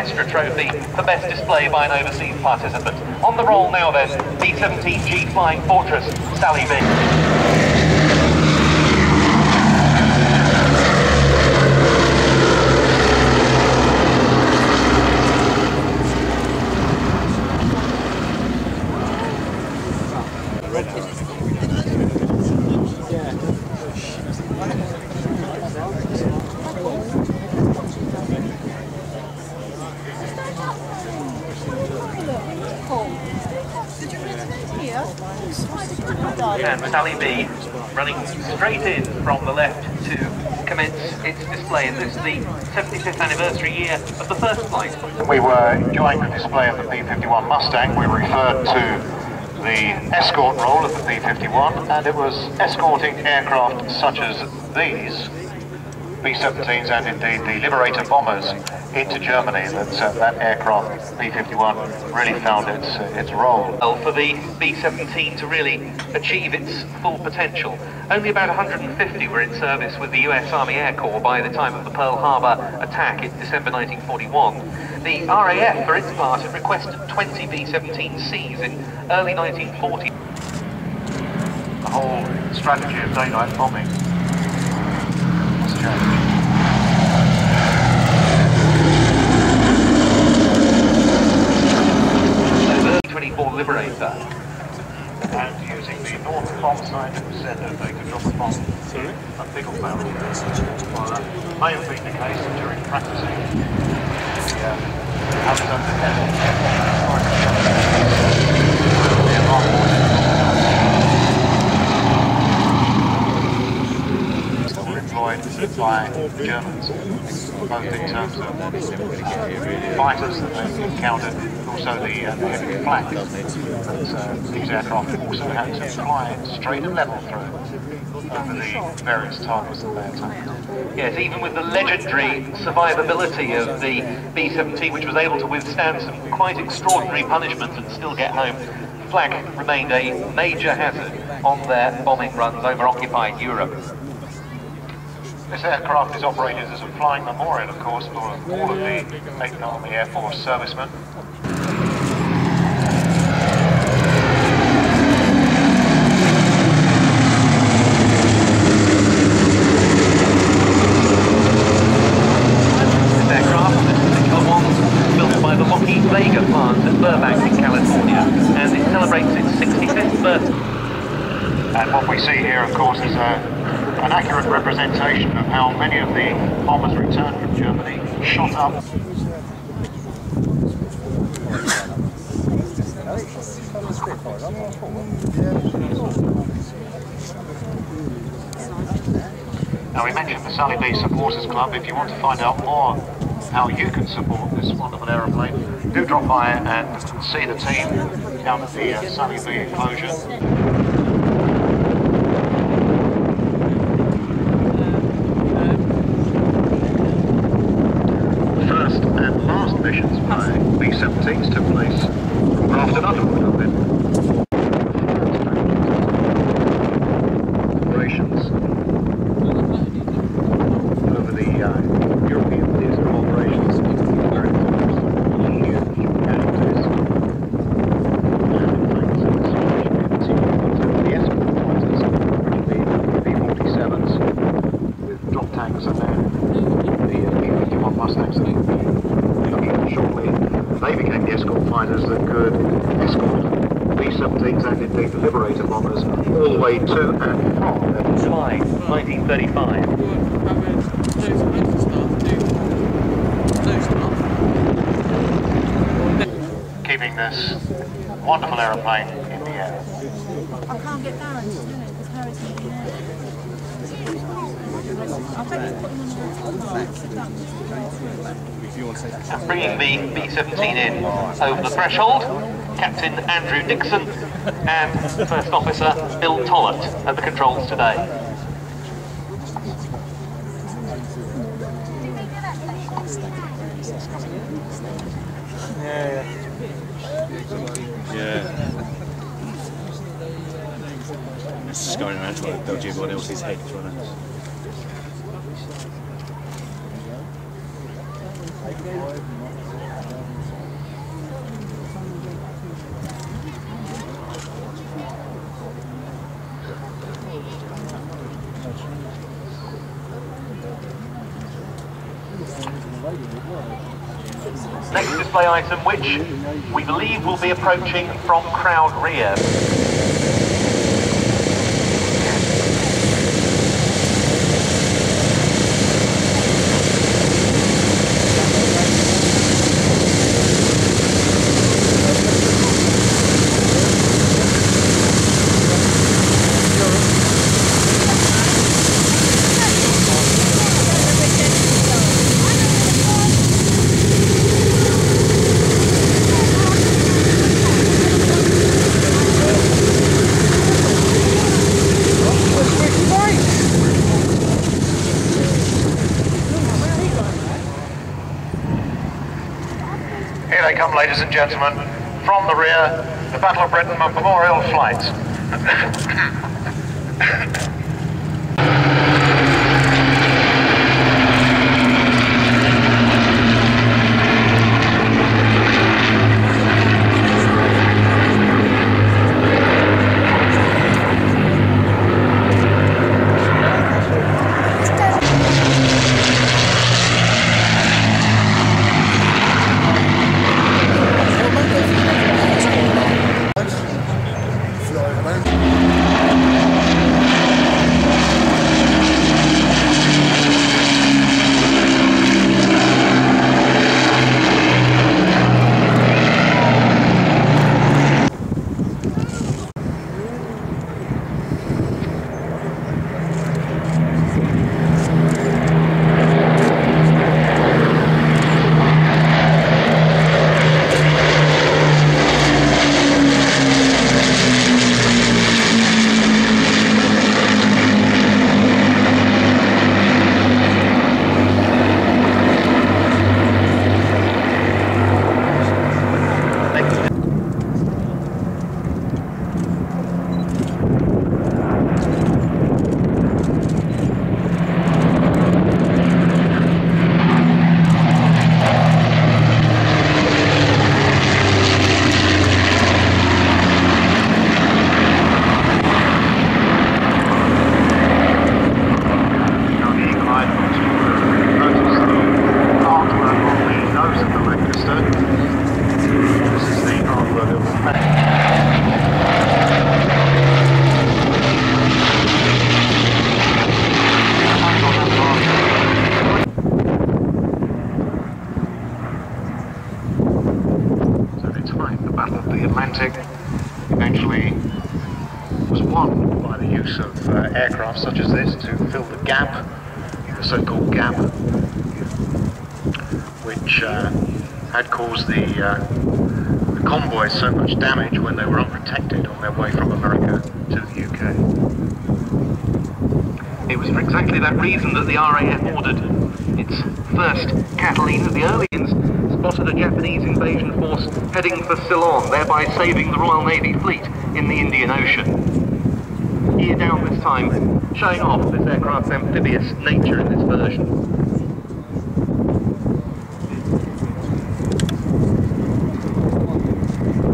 extra trophy for best display by an overseas participant. On the roll now then, B-17G Flying Fortress, Sally B. And Sally B running straight in from the left to commence its display, and this is the 75th anniversary year of the first flight. We were enjoying the display of the B-51 Mustang. We referred to the escort role of the B-51, and it was escorting aircraft such as these B-17s and indeed the Liberator bombers into Germany that aircraft B-51 really found its role. Well, for the B-17 to really achieve its full potential, only about 150 were in service with the US Army Air Corps by the time of the Pearl Harbor attack in December 1941. The RAF, for its part, had requested 20 B-17Cs in early 1940. The whole strategy of daylight bombing has changed. 24 Liberator. And using the north bomb sight it was said that they could drop a bomb in a pickle barrel. Well, that may have been the case during practicing. Were employed by Germans, both in terms of fighters that they encountered, also the heavy flak that these aircraft also had to fly straight and level through over the various targets that they attacked. Yes, even with the legendary survivability of the B-17, which was able to withstand some quite extraordinary punishment and still get home, flak remained a major hazard on their bombing runs over occupied Europe. This aircraft is operated as a flying memorial, of course, for all of the 8th Army Air Force servicemen. This aircraft, this particular one, built by the Lockheed Vega plant at Burbank in California, and it celebrates its 65th birthday. And what we see here, of course, is an accurate representation of how many of the bombers returned from Germany shot up. Now, we mentioned the Sally B Supporters Club. If you want to find out more how you can support this wonderful aeroplane, do drop by and see the team down at the Sally B enclosure. Missions by B-17s took place after another one of them. Operations over the European theatre of operations where it was huge casualties. And the escort fighters, the B-47s with drop tanks and then the B-51 Mustangs shortly, they became the escort fighters that could escort B-17s and indeed the Liberator bombers all the way to and from July 1935. Keeping this wonderful aeroplane in the air. I can't get Darren to do it because Harry's not in there. I think he's putting on the And bringing the B-17 in over the threshold, Captain Andrew Dixon and First Officer Bill Tollett at the controls today. Yeah. It's just going around trying to dodge everyone else's head, trying to... Next display item, which we believe will be approaching from crowd rear. Here they come, ladies and gentlemen, from the rear, the Battle of Britain Memorial Flight. Eventually was won by the use of aircraft such as this to fill the gap, the so-called gap, which had caused the convoys so much damage when they were unprotected on their way from America to the UK. It was for exactly that reason that the RAF ordered its first Catalina. The Earlians spotted a Japanese invasion force heading for Ceylon, thereby saving the Royal Navy fleet in the Indian Ocean. Geared down this time, showing off this aircraft's amphibious nature in this version.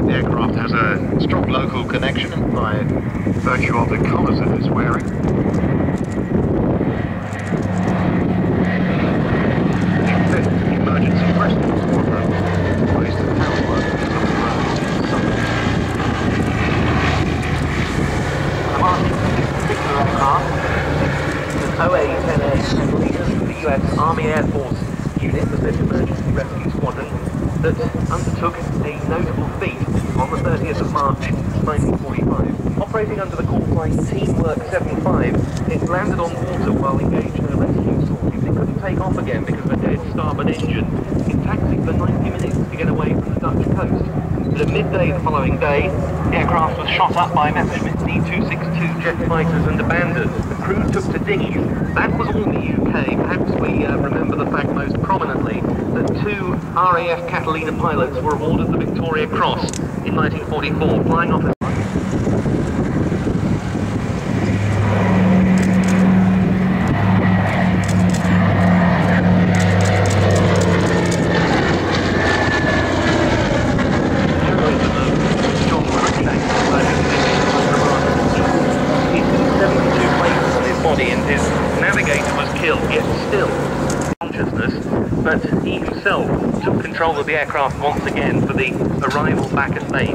The aircraft has a strong local connection by virtue of the colours it is wearing. Emergency rescue squadron based in Housework. The marking of this particular aircraft is an OA-10A Catalina from the US Army Air Force unit of this emergency rescue squadron that undertook a notable feat on the 30th of March 1945. Operating under the call sign Teamwork 75, it landed on water while engaged in a rescue sortie. It couldn't take off again because of a dead starboard engine. It taxied for 90 minutes to get away from the Dutch coast. But at midday the following day, the aircraft was shot up by Messerschmitt D-262 jet fighters and abandoned. The crew took to dinghies. That was all the UK. Perhaps we remember the fact most prominently that 2 RAF Catalina pilots were awarded the Victoria Cross in 1944, flying off as but he himself himself took control of the aircraft once again for the arrival back at base.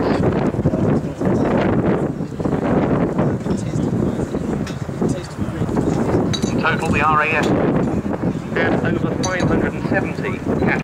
In total, the RAF had over 570